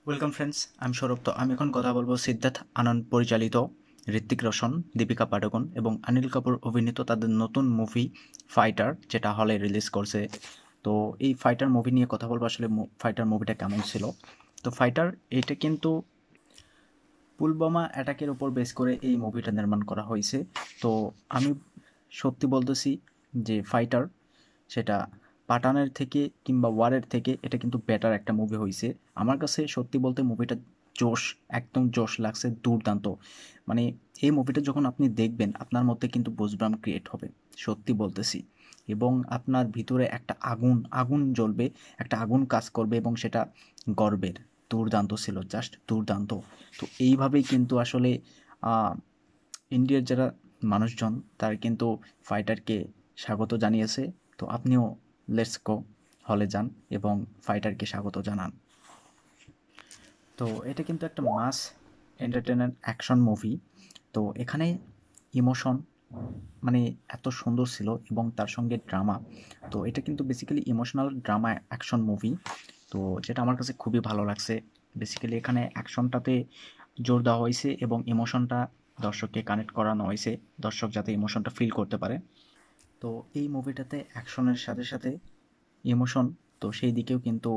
Welcome friends, আমি সৌরভ। তো আমি এখন কথা বলবো সিদ্ধার্থ আনন্দ পরিচালিত, ঋত্বিক রোশন, দীপিকা পাডুকোন এবং অনিল কাপুর অভিনীত তাদের নতুন মুভি ফাইটার, যেটা হলে রিলিজ করছে। তো এই ফাইটার মুভি নিয়ে কথা বলবো। আসলে ফাইটার মুভিটা কেমন ছিল? তো ফাইটার এটা কিন্তু পুলওয়ামা অ্যাটাকের উপর বেস করে এই মুভিটা নির্মাণ করা হয়েছে। তো আমি সত্যি বলতেছি যে ফাইটার সেটা পাঠানের থেকে কিংবা ওয়ারের থেকে এটা কিন্তু বেটার একটা মুভি হয়েছে। আমার কাছে সত্যি বলতে মুভিটা জোশ, একদম জোশ লাগছে, দুর্দান্ত। মানে এই মুভিটা যখন আপনি দেখবেন আপনার মধ্যে কিন্তু গুজবাম্প ক্রিয়েট হবে, সত্যি বলতেছি। এবং আপনার ভিতরে একটা আগুন আগুন জ্বলবে, একটা আগুন কাজ করবে এবং সেটা গর্বের। দুর্দান্ত ছিল, জাস্ট দুর্দান্ত। তো এইভাবেই কিন্তু আসলে আহ, ইন্ডিয়ার যারা মানুষজন তারা কিন্তু ফাইটারকে স্বাগত জানিয়েছে। তো আপনিও লেটস গো হলে যান এবং ফাইটারকে স্বাগত জানান। তো এটা কিন্তু একটা মাস এন্টারটেইনার অ্যাকশন মুভি। তো এখানে ইমোশন মানে এত সুন্দর ছিল এবং তার সঙ্গে ড্রামা। তো এটা কিন্তু basically emotional drama action movie. তো যেটা আমার কাছে খুবই ভালো লাগছে। বেসিক্যালি এখানে অ্যাকশনটাতে জোর দেওয়া হয়েছে এবং ইমোশনটা দর্শককে কানেক্ট করানো হয়েছে, দর্শক যাতে ইমোশনটা ফিল করতে পারে। তো এই মুভিটাতে অ্যাকশনের সাথে সাথে ইমোশন, তো সেই দিকেও কিন্তু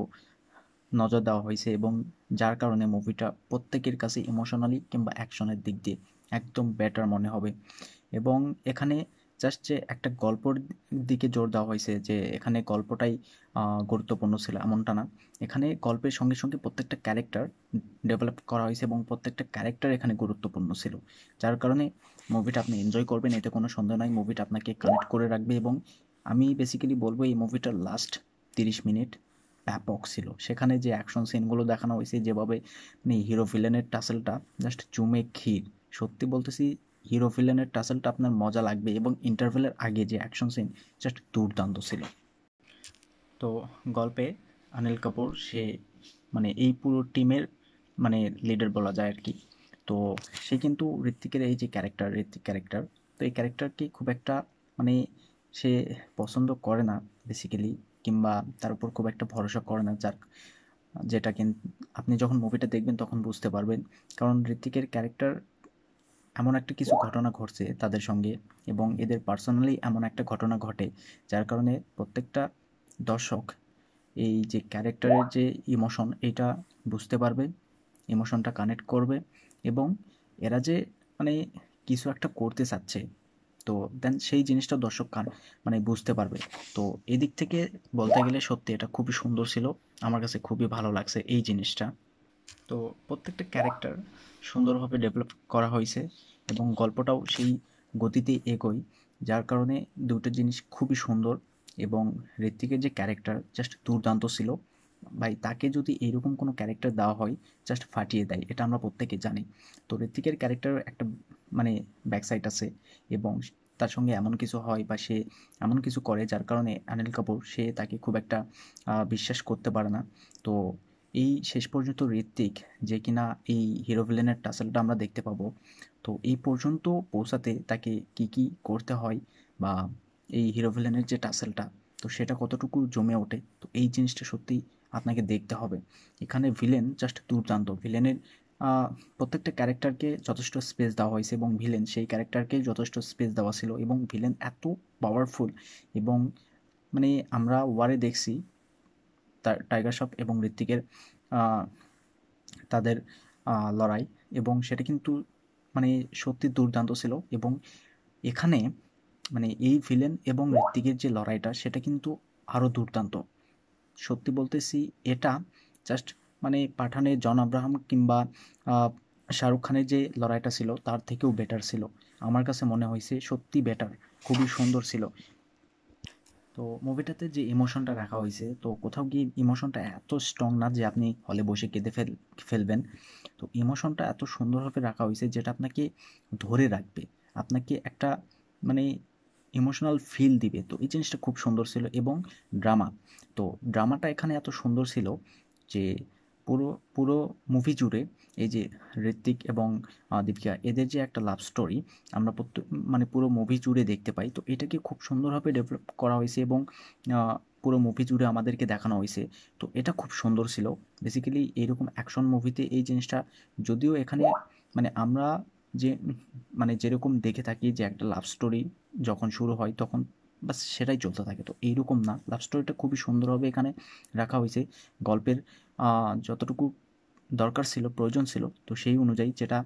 নজর দেওয়া হয়েছে এবং যার কারণে মুভিটা প্রত্যেকের কাছে ইমোশনালি কিংবা অ্যাকশনের দিক দিয়ে একদম বেটার মনে হবে। এবং এখানে জাস্ট যে একটা গল্পর দিকে জোর দেওয়া হয়েছে যে এখানে গল্পটাই গুরুত্বপূর্ণ ছিল এমনটা না। এখানে গল্পের সঙ্গে সঙ্গে প্রত্যেকটা ক্যারেক্টার ডেভেলপ করা হয়েছে এবং প্রত্যেকটা ক্যারেক্টার এখানে গুরুত্বপূর্ণ ছিল। যার কারণে মুভিটা আপনি এনজয় করবেন, এতে কোনো সন্দেহ নাই। মুভিটা আপনাকে কানেক্ট করে রাখবে এবং আমি বেসিক্যালি বলবো এই মুভিটার লাস্ট 30 মিনিট ব্যাপক ছিল। সেখানে যে অ্যাকশন সিনগুলো দেখানো হয়েছে, যেভাবে মানে হিরো ভিলেনের টাসেলটা জাস্ট জমে ক্ষীর। সত্যি বলতেছি, হিরো ভিলেনের টাসেলটা আপনার মজা লাগবে এবং ইন্টারভেলের আগে যে অ্যাকশন সিন জাস্ট দুর্দান্ত ছিল। তো গল্পে অনিল কাপুর সে মানে এই পুরো টিমের মানে লিডার বলা যায় আর কি। তো সে কিন্তু ঋত্বিকের এই যে ক্যারেক্টার, ঋত্বিক ক্যারেক্টার, তো এই ক্যারেক্টারকে খুব একটা মানে সে পছন্দ করে না বেসিক্যালি, কিংবা তার উপর খুব একটা ভরসা করে না। যার যেটা কিন্তু আপনি যখন মুভিটা দেখবেন তখন বুঝতে পারবেন। কারণ ঋত্বিকের ক্যারেক্টার এমন একটা কিছু ঘটনা ঘটছে তাদের সঙ্গে এবং এদের পার্সোনালি এমন একটা ঘটনা ঘটে, যার কারণে প্রত্যেকটা দর্শক এই যে ক্যারেক্টারের যে ইমোশন এটা বুঝতে পারবে, ইমোশনটা কানেক্ট করবে এবং এরা যে মানে কিছু একটা করতে চাচ্ছে, তো দেন সেই জিনিসটা দর্শক মানে বুঝতে পারবে। তো এদিক থেকে বলতে গেলে সত্যি এটা খুবই সুন্দর ছিল। আমার কাছে খুবই ভালো লাগছে এই জিনিসটা। তো প্রত্যেকটা ক্যারেক্টার সুন্দরভাবে ডেভেলপ করা হয়েছে এবং গল্পটাও সেই গতিতেই এগোয়, যার কারণে দুটো জিনিস খুবই সুন্দর। এবং ঋত্বিকের যে ক্যারেক্টার জাস্ট দুর্দান্ত ছিল। ভাই, তাকে যদি এইরকম কোনো ক্যারেক্টার দেওয়া হয় জাস্ট ফাটিয়ে দেয়, এটা আমরা প্রত্যেকে জানি। তো ঋত্বিকের ক্যারেক্টার একটা মানে ব্যাকসাইড আছে এবং তার সঙ্গে এমন কিছু হয় বা সে এমন কিছু করে যার কারণে অনিল কাপুর সে তাকে খুব একটা বিশ্বাস করতে পারে না। তো এই শেষ পর্যন্ত ঋত্বিক যে কিনা এই হিরো ভিলেনের টাসেলটা আমরা দেখতে পাবো, তো এই পর্যন্ত পৌঁছাতে তাকে কি কি করতে হয় বা এই হিরো ভিলেনের যে টাসেলটা, তো সেটা কতটুকু জমে ওঠে, তো এই জিনিসটা সত্যি আপনাকে দেখতে হবে। এখানে ভিলেন জাস্ট দুর্দান্ত। ভিলেনের আহ, প্রত্যেকটা ক্যারেক্টারকে যথেষ্ট স্পেস দেওয়া হয়েছে এবং ভিলেন সেই ক্যারেক্টারকে যথেষ্ট স্পেস দেওয়া ছিল এবং ভিলেন এত পাওয়ারফুল। এবং মানে আমরা ওয়ারে দেখছি টাইগার শ্রফ এবং ঋত্বিকের আহ, তাদের লড়াই, এবং সেটা কিন্তু মানে সত্যি দুর্দান্ত ছিল। এবং এখানে মানে এই ভিলেন এবং ঋত্বিকের যে লড়াইটা সেটা কিন্তু আরও দুর্দান্ত। সত্যি বলতেছি, এটা জাস্ট মানে পাঠানে জন আব্রাহাম কিংবা আহ, শাহরুখ খানের যে লড়াইটা ছিল তার থেকেও বেটার ছিল। আমার কাছে মনে হয়েছে সত্যি বেটার, খুবই সুন্দর ছিল। তো মুভিটাতে যে ইমোশনটা রাখা হয়েছে, তো কোথাও গিয়ে ইমোশনটা এত স্ট্রং না যে আপনি হলে বসে কেঁদে ফেলবেন। তো ইমোশনটা এত সুন্দরভাবে রাখা হয়েছে যেটা আপনাকে ধরে রাখবে, আপনাকে একটা মানে ইমোশনাল ফিল দিবে। তো এই জিনিসটা খুব সুন্দর ছিল। এবং ড্রামা, তো ড্রামাটা এখানে এত সুন্দর ছিল যে পুরো পুরো মুভি জুড়ে এই যে ঋত্বিক এবং দীপিকা এদের যে একটা লাভ স্টোরি আমরা মানে পুরো মুভি জুড়ে দেখতে পাই, তো এটাকে খুব সুন্দরভাবে ডেভেলপ করা হয়েছে এবং পুরো মুভি জুড়ে আমাদেরকে দেখানো হয়েছে। তো এটা খুব সুন্দর ছিল। বেসিক্যালি এরকম অ্যাকশন মুভিতে এই জিনিসটা, যদিও এখানে মানে আমরা যে মানে যেরকম দেখে থাকি যে একটা লাভ স্টোরি যখন শুরু হয় তখন বাস সেটাই চলতে থাকে, তো এইরকম না, লাভ স্টোরিটা খুবই সুন্দরভাবে এখানে রাখা হয়েছে। গল্পের যতটুকু দরকার ছিল, প্রয়োজন ছিল, তো সেই অনুযায়ী যেটা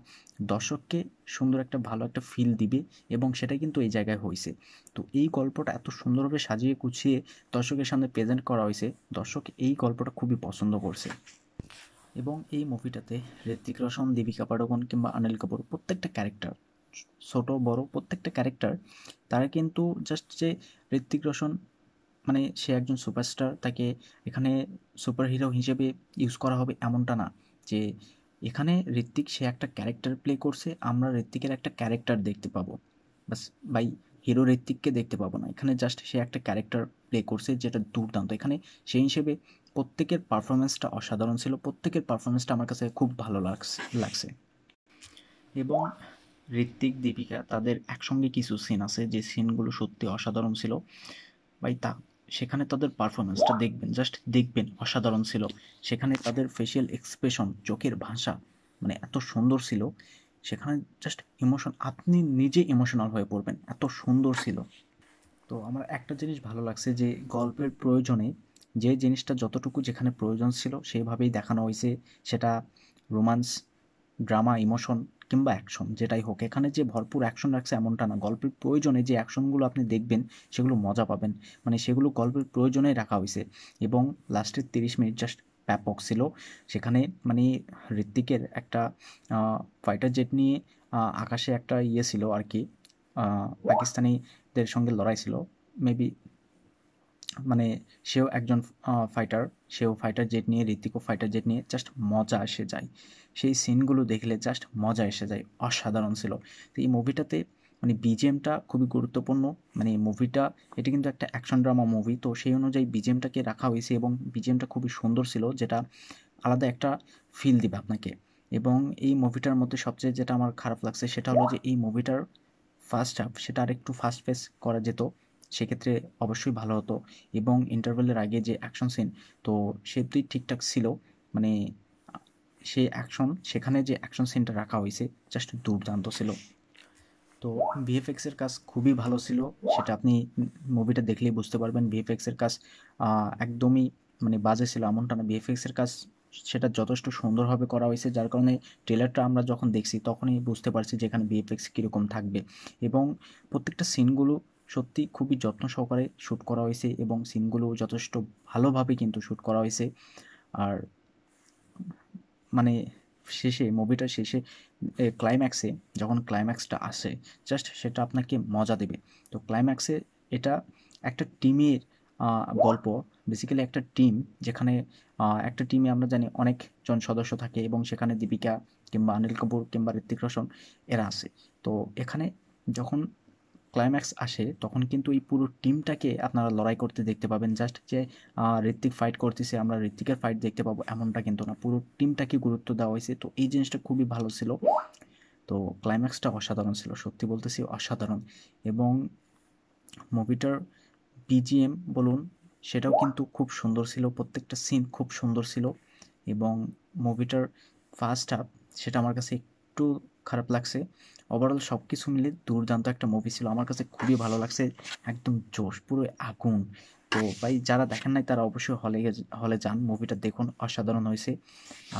দর্শককে সুন্দর একটা ভালো একটা ফিল দিবে, এবং সেটাই কিন্তু এই জায়গায় হয়েছে। তো এই গল্পটা এত সুন্দরভাবে সাজিয়ে গুছিয়ে দর্শকের সামনে প্রেজেন্ট করা হয়েছে, দর্শক এই গল্পটা খুবই পছন্দ করছে। এবং এই মুভিটাতে ঋত্বিক রোশন, দীপিকা পাড়ুকোন কিংবা অনিল কাপুর প্রত্যেকটা ক্যারেক্টার, ছোট বড় প্রত্যেকটা ক্যারেক্টার, তারা কিন্তু জাস্ট যে ঋত্বিক রোশন মানে সে একজন সুপারস্টার, তাকে এখানে সুপার হিরো হিসেবে ইউজ করা হবে এমনটা না, যে এখানে ঋত্বিক সে একটা ক্যারেক্টার প্লে করছে, আমরা ঋত্বিকের একটা ক্যারেক্টার দেখতে পাবো, বাস বাই হিরো ঋত্বিককে দেখতে পাবো না, এখানে জাস্ট সে একটা ক্যারেক্টার প্লে করছে যেটা দুর্দান্ত। এখানে সেই হিসেবে প্রত্যেকের পারফরমেন্সটা অসাধারণ ছিল, প্রত্যেকের পারফরমেন্সটা আমার কাছে খুব ভালো লাগছে। এবং ঋত্বিক, দীপিকা তাদের একসঙ্গে কিছু সিন আছে যে সিনগুলো সত্যি অসাধারণ ছিল ভাই। সেখানে তাদের পারফরমেন্সটা দেখবেন, জাস্ট দেখবেন, অসাধারণ ছিল। সেখানে তাদের ফেসিয়াল এক্সপ্রেশন, চোখের ভাষা মানে এত সুন্দর ছিল, সেখানে জাস্ট ইমোশন, আপনি নিজে ইমোশনাল হয়ে পড়বেন, এত সুন্দর ছিল। তো আমার একটা জিনিস ভালো লাগছে যে গল্পের প্রয়োজনে যে জিনিসটা যতটুকু যেখানে প্রয়োজন ছিল সেভাবেই দেখানো হয়েছে, সেটা রোমান্স, ড্রামা, ইমোশন কিংবা অ্যাকশন যেটাই হোক, এখানে যে ভরপুর অ্যাকশন রাখছে এমনটা না, গল্পের প্রয়োজনে যে অ্যাকশনগুলো আপনি দেখবেন সেগুলো মজা পাবেন, মানে সেগুলো গল্পের প্রয়োজনেই রাখা হয়েছে। এবং লাস্টের 30 মিনিট জাস্ট ব্যাপক ছিল। সেখানে মানে ঋত্বিকের একটা ফাইটার জেট নিয়ে আকাশে একটা ইয়ে ছিল আর কি, পাকিস্তানিদের সঙ্গে লড়াই ছিল মেবি, মানে সেও একজন ফাইটার, সেও ফাইটার জেট নিয়ে, ঋত্বিকও ফাইটার জেট নিয়ে, জাস্ট মজা এসে যায়। সেই সিনগুলো দেখলে জাস্ট মজা এসে যায়, অসাধারণ ছিল। তো এই মুভিটাতে মানে বিজিএমটা খুবই গুরুত্বপূর্ণ, মানে মুভিটা এটা কিন্তু একটা অ্যাকশন ড্রামা মুভি, তো সেই অনুযায়ী বিজিএমটাকে রাখা হয়েছে এবং বিজিএমটা খুবই সুন্দর ছিল, যেটা আলাদা একটা ফিল দিবে আপনাকে। এবং এই মুভিটার মধ্যে সবচেয়ে যেটা আমার খারাপ লাগছে সেটা হলো যে এই মুভিটার ফার্স্ট হাফ সেটা আরেকটু ফাস্ট পেস করা যেত, সেক্ষেত্রে অবশ্যই ভালো হতো। এবং ইন্টারভেলের আগে যে অ্যাকশন সিন, তো সেটি ঠিকঠাক ছিল, মানে সেই অ্যাকশন, সেখানে যে অ্যাকশন সিনটা রাখা হয়েছে জাস্ট দুর্দান্ত ছিল। তো ভিএফএক্সের কাজ খুবই ভালো ছিল, সেটা আপনি মুভিটা দেখলেই বুঝতে পারবেন। ভিএফএক্সের কাজ একদমই মানে বাজে ছিল এমনটা না, ভিএফএক্সের কাজ সেটা যথেষ্ট সুন্দরভাবে করা হয়েছে, যার কারণে ট্রেলারটা আমরা যখন দেখছি তখনই বুঝতে পারছি যে এখানে ভিএফএক্স কীরকম থাকবে। এবং প্রত্যেকটা সিনগুলো সত্যি খুবই যত্ন সহকারে শ্যুট করা হয়েছে এবং সিনগুলো যথেষ্ট ভালোভাবে কিন্তু শ্যুট করা হয়েছে। আর মানে শেষে, মুভিটার শেষে ক্লাইম্যাক্সে যখন ক্লাইম্যাক্সটা আসে জাস্ট সেটা আপনাকে মজা দেবে। তো ক্লাইম্যাক্সে এটা একটা টিমের গল্প, বেসিক্যালি একটা টিম, যেখানে একটা টিমে আমরা জানি অনেকজন সদস্য থাকে এবং সেখানে দীপিকা কিংবা অনিল কাপুর কিংবা ঋত্বিক রোশন এরা আছে। তো এখানে যখন ক্লাইম্যাক্স আসে তখন কিন্তু এই পুরো টিমটাকে আপনারা লড়াই করতে দেখতে পাবেন, জাস্ট যে ঋত্বিক ফাইট করতেছে আমরা ঋত্বিকের ফাইট দেখতে পাবো এমনটা কিন্তু না, পুরো টিমটাকে গুরুত্ব দেওয়া হয়েছে। তো এই জিনিসটা খুবই ভালো ছিল। তো ক্লাইম্যাক্সটা অসাধারণ ছিল, সত্যি বলতেছি অসাধারণ। এবং মুভিটার বিজিএম বলুন সেটাও কিন্তু খুব সুন্দর ছিল, প্রত্যেকটা সিন খুব সুন্দর ছিল। এবং মুভিটার ফার্স্ট হাফ সেটা আমার কাছে একটু খারাপ লাগছে, ওভারঅল সব কিছু মিলে দুর্দান্ত একটা মুভি ছিল, আমার কাছে খুবই ভালো লাগছে, একদম জোশ, পুরো আগুন। তো ভাই যারা দেখেন নাই তারা অবশ্যই হলে যান, মুভিটা দেখুন, অসাধারণ হয়েছে।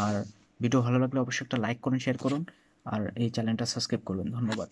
আর ভিডিও ভালো লাগলে অবশ্যই একটা লাইক করুন, শেয়ার করুন, আর এই চ্যানেলটা সাবস্ক্রাইব করবেন। ধন্যবাদ।